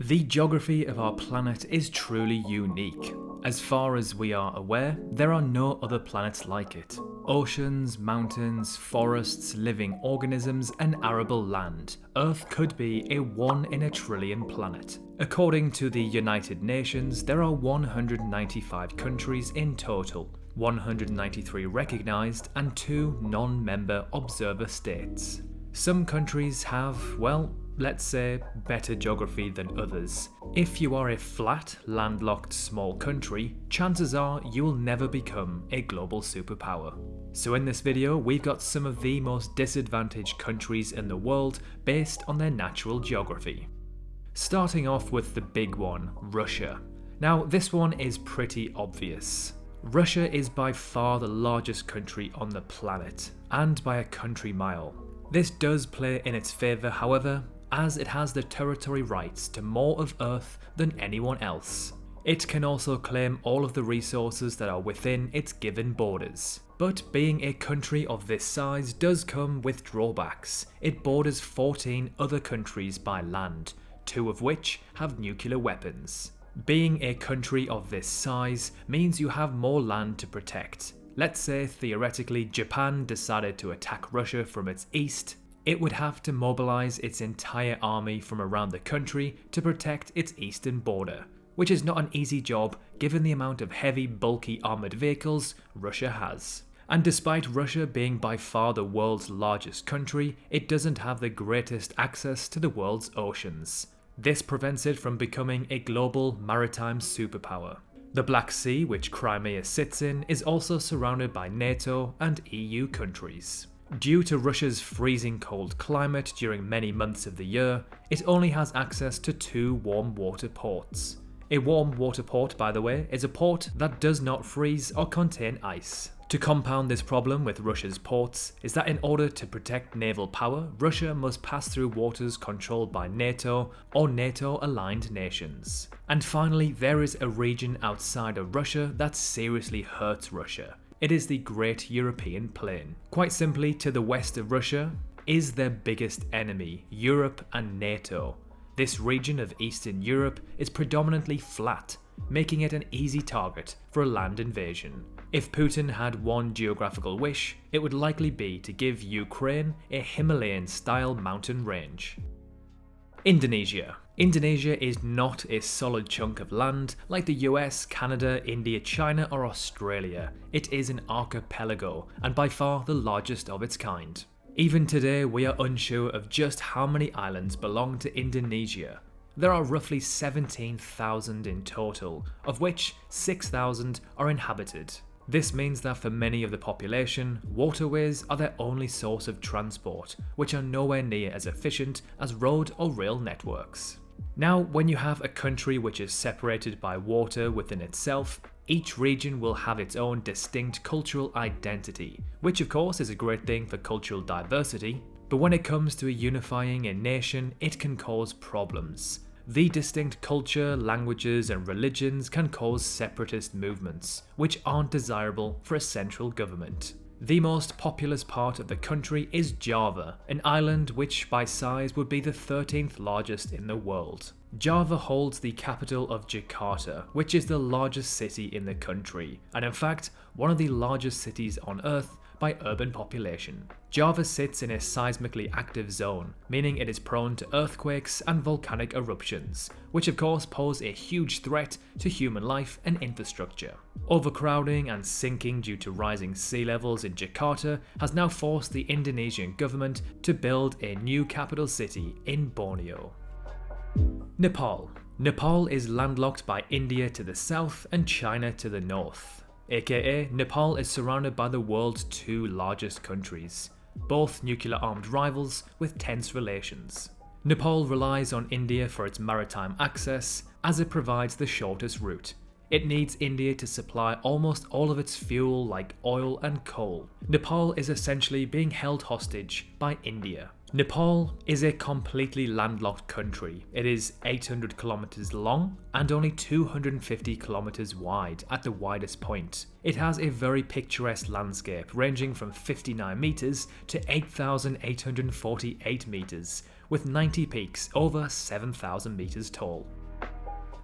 The geography of our planet is truly unique. As far as we are aware, there are no other planets like it. Oceans, mountains, forests, living organisms, and arable land. Earth could be a 1 in a trillion planet. According to the United Nations, there are 195 countries in total, 193 recognized and 2 non-member observer states. Some countries have, well, let's say, better geography than others. If you are a flat, landlocked small country, chances are you will never become a global superpower. So in this video, we've got some of the most disadvantaged countries in the world based on their natural geography. Starting off with the big one, Russia. Now this one is pretty obvious. Russia is by far the largest country on the planet, and by a country mile. This does play in its favour, however, as it has the territory rights to more of Earth than anyone else. It can also claim all of the resources that are within its given borders. But being a country of this size does come with drawbacks. It borders 14 other countries by land, 2 of which have nuclear weapons. Being a country of this size means you have more land to protect. Let's say theoretically Japan decided to attack Russia from its east. It would have to mobilize its entire army from around the country to protect its eastern border, which is not an easy job given the amount of heavy, bulky armored vehicles Russia has. And despite Russia being by far the world's largest country, it doesn't have the greatest access to the world's oceans. This prevents it from becoming a global maritime superpower. The Black Sea, which Crimea sits in, is also surrounded by NATO and EU countries. Due to Russia's freezing cold climate during many months of the year, it only has access to 2 warm water ports. A warm water port, by the way, is a port that does not freeze or contain ice. To compound this problem with Russia's ports is that in order to protect naval power, Russia must pass through waters controlled by NATO or NATO-aligned nations. And finally, there is a region outside of Russia that seriously hurts Russia. It is the Great European Plain. Quite simply, to the west of Russia is their biggest enemy, Europe and NATO. This region of Eastern Europe is predominantly flat, making it an easy target for a land invasion. If Putin had one geographical wish, it would likely be to give Ukraine a Himalayan-style mountain range. Indonesia. Indonesia is not a solid chunk of land like the US, Canada, India, China or Australia. It is an archipelago and by far the largest of its kind. Even today we are unsure of just how many islands belong to Indonesia. There are roughly 17,000 in total, of which 6,000 are inhabited. This means that for many of the population, waterways are their only source of transport, which are nowhere near as efficient as road or rail networks. Now, when you have a country which is separated by water within itself, each region will have its own distinct cultural identity, which of course is a great thing for cultural diversity, but when it comes to unifying a nation, it can cause problems. The distinct culture, languages and religions can cause separatist movements, which aren't desirable for a central government. The most populous part of the country is Java, an island which by size would be the 13th largest in the world. Java holds the capital of Jakarta, which is the largest city in the country, and in fact, one of the largest cities on Earth by urban population. Java sits in a seismically active zone, meaning it is prone to earthquakes and volcanic eruptions, which of course pose a huge threat to human life and infrastructure. Overcrowding and sinking due to rising sea levels in Jakarta has now forced the Indonesian government to build a new capital city in Borneo. Nepal. Nepal is landlocked by India to the south and China to the north. AKA, Nepal is surrounded by the world's 2 largest countries, both nuclear-armed rivals with tense relations. Nepal relies on India for its maritime access, as it provides the shortest route. It needs India to supply almost all of its fuel like oil and coal. Nepal is essentially being held hostage by India. Nepal is a completely landlocked country. It is 800 kilometers long and only 250 kilometers wide at the widest point. It has a very picturesque landscape ranging from 59 meters to 8,848 meters, with 90 peaks over 7,000 meters tall.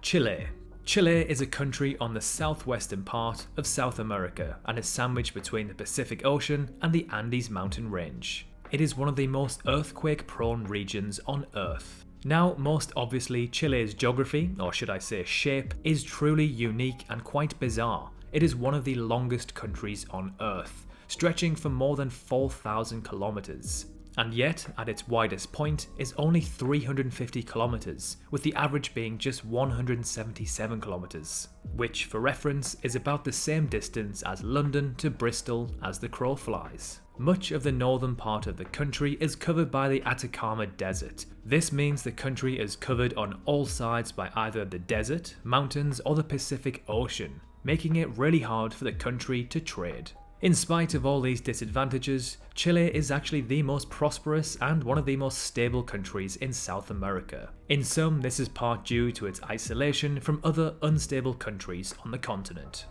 Chile. Chile is a country on the southwestern part of South America and is sandwiched between the Pacific Ocean and the Andes mountain range. It is one of the most earthquake-prone regions on Earth. Now, most obviously, Chile's geography, or should I say shape, is truly unique and quite bizarre. It is one of the longest countries on Earth, stretching for more than 4,000 kilometers. And yet, at its widest point, is only 350 kilometers, with the average being just 177 kilometers, which, for reference, is about the same distance as London to Bristol as the crow flies. Much of the northern part of the country is covered by the Atacama Desert. This means the country is covered on all sides by either the desert, mountains, or the Pacific Ocean, making it really hard for the country to trade. In spite of all these disadvantages, Chile is actually the most prosperous and one of the most stable countries in South America. In sum, this is part due to its isolation from other unstable countries on the continent.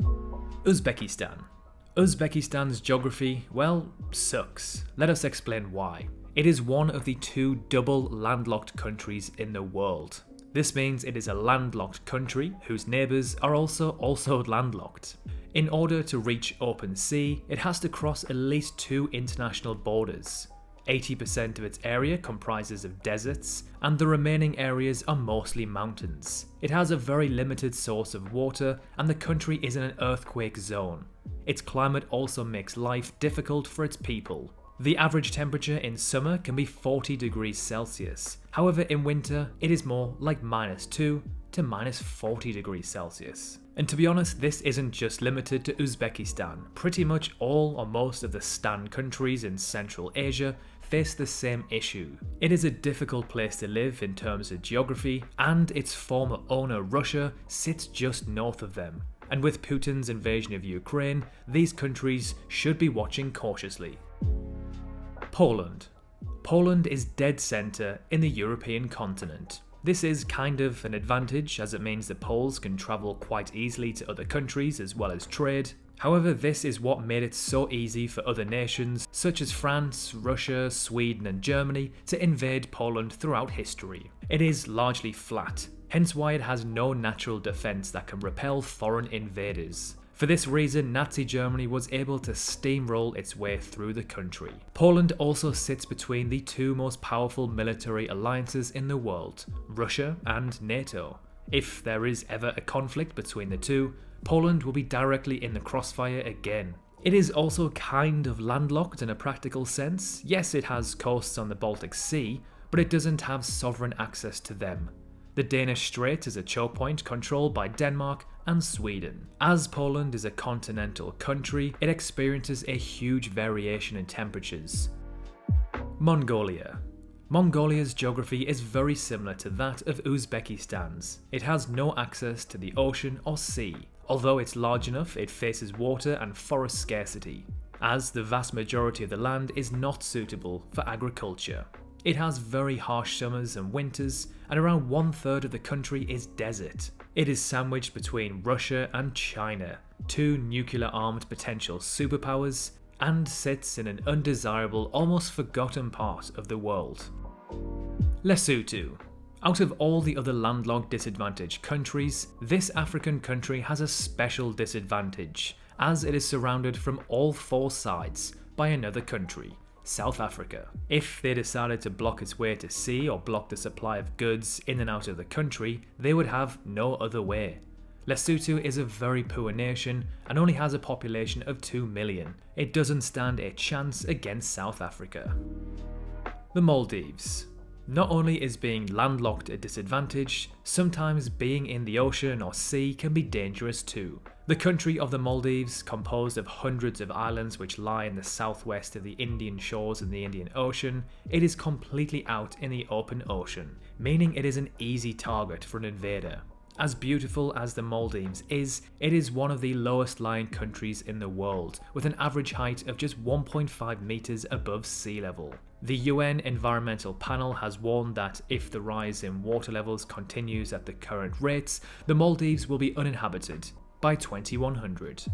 Uzbekistan. Uzbekistan's geography, well, sucks. Let us explain why. It is one of the 2 double landlocked countries in the world. This means it is a landlocked country whose neighbours are also landlocked. In order to reach open sea, it has to cross at least 2 international borders. 80% of its area comprises of deserts, and the remaining areas are mostly mountains. It has a very limited source of water, and the country is in an earthquake zone. Its climate also makes life difficult for its people. The average temperature in summer can be 40 degrees Celsius. However, in winter, it is more like -2 to -40 degrees Celsius. And to be honest, this isn't just limited to Uzbekistan. Pretty much all or most of the Stan countries in Central Asia face the same issue. It is a difficult place to live in terms of geography, and its former owner Russia sits just north of them. And with Putin's invasion of Ukraine, these countries should be watching cautiously. Poland. Poland is dead center in the European continent. This is kind of an advantage, as it means that Poles can travel quite easily to other countries as well as trade. However, this is what made it so easy for other nations such as France, Russia, Sweden and Germany to invade Poland throughout history. It is largely flat, hence why it has no natural defense that can repel foreign invaders. For this reason, Nazi Germany was able to steamroll its way through the country. Poland also sits between the 2 most powerful military alliances in the world, Russia and NATO. If there is ever a conflict between the 2, Poland will be directly in the crossfire again. It is also kind of landlocked in a practical sense. Yes, it has coasts on the Baltic Sea, but it doesn't have sovereign access to them. The Danish Strait is a choke point controlled by Denmark and Sweden. As Poland is a continental country, it experiences a huge variation in temperatures. Mongolia. Mongolia's geography is very similar to that of Uzbekistan's. It has no access to the ocean or sea. Although it's large enough, it faces water and forest scarcity, as the vast majority of the land is not suitable for agriculture. It has very harsh summers and winters, and around 1/3 of the country is desert. It is sandwiched between Russia and China, 2 nuclear-armed potential superpowers, and sits in an undesirable, almost forgotten part of the world. Lesotho. Out of all the other landlocked disadvantaged countries, this African country has a special disadvantage, as it is surrounded from all 4 sides by another country, South Africa. If they decided to block its way to sea or block the supply of goods in and out of the country, they would have no other way. Lesotho is a very poor nation and only has a population of 2 million. It doesn't stand a chance against South Africa. The Maldives. Not only is being landlocked a disadvantage, sometimes being in the ocean or sea can be dangerous too. The country of the Maldives, composed of hundreds of islands which lie in the southwest of the Indian shores and the Indian Ocean, it is completely out in the open ocean, meaning it is an easy target for an invader. As beautiful as the Maldives is, it is one of the lowest lying countries in the world, with an average height of just 1.5 meters above sea level. The UN Environmental Panel has warned that if the rise in water levels continues at the current rates, the Maldives will be uninhabited by 2100.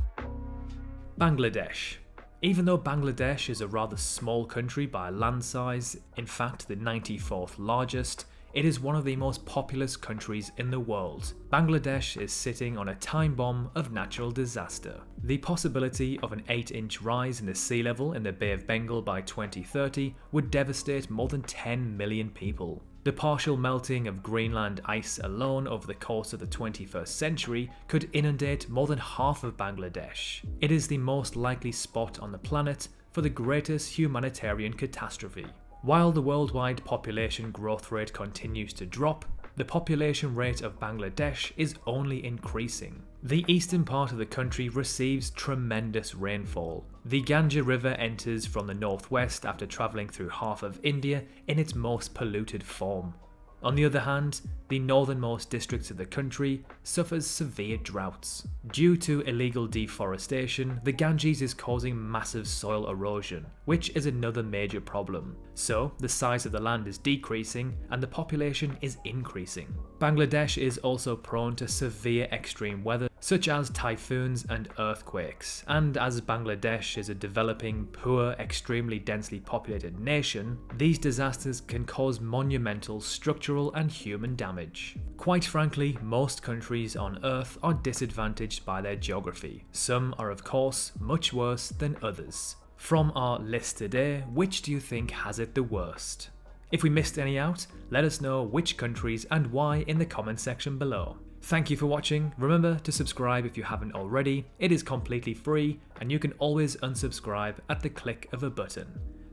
Bangladesh. Even though Bangladesh is a rather small country by land size, in fact the 94th largest, it is one of the most populous countries in the world. Bangladesh is sitting on a time bomb of natural disaster. The possibility of an 8-inch rise in the sea level in the Bay of Bengal by 2030 would devastate more than 10 million people. The partial melting of Greenland ice alone over the course of the 21st century could inundate more than half of Bangladesh. It is the most likely spot on the planet for the greatest humanitarian catastrophe. While the worldwide population growth rate continues to drop, the population rate of Bangladesh is only increasing. The eastern part of the country receives tremendous rainfall. The Ganga River enters from the northwest after travelling through half of India in its most polluted form. On the other hand, the northernmost districts of the country suffers severe droughts. Due to illegal deforestation, the Ganges is causing massive soil erosion, which is another major problem. So, the size of the land is decreasing and the population is increasing. Bangladesh is also prone to severe extreme weather, such as typhoons and earthquakes, and as Bangladesh is a developing, poor, extremely densely populated nation, these disasters can cause monumental structural and human damage. Quite frankly, most countries on Earth are disadvantaged by their geography. Some are of course much worse than others. From our list today, which do you think has it the worst? If we missed any out, let us know which countries and why in the comment section below. Thank you for watching. Remember to subscribe if you haven't already. It is completely free and you can always unsubscribe at the click of a button.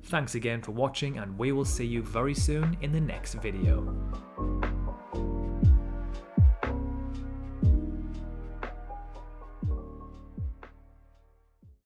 Thanks again for watching and we will see you very soon in the next video.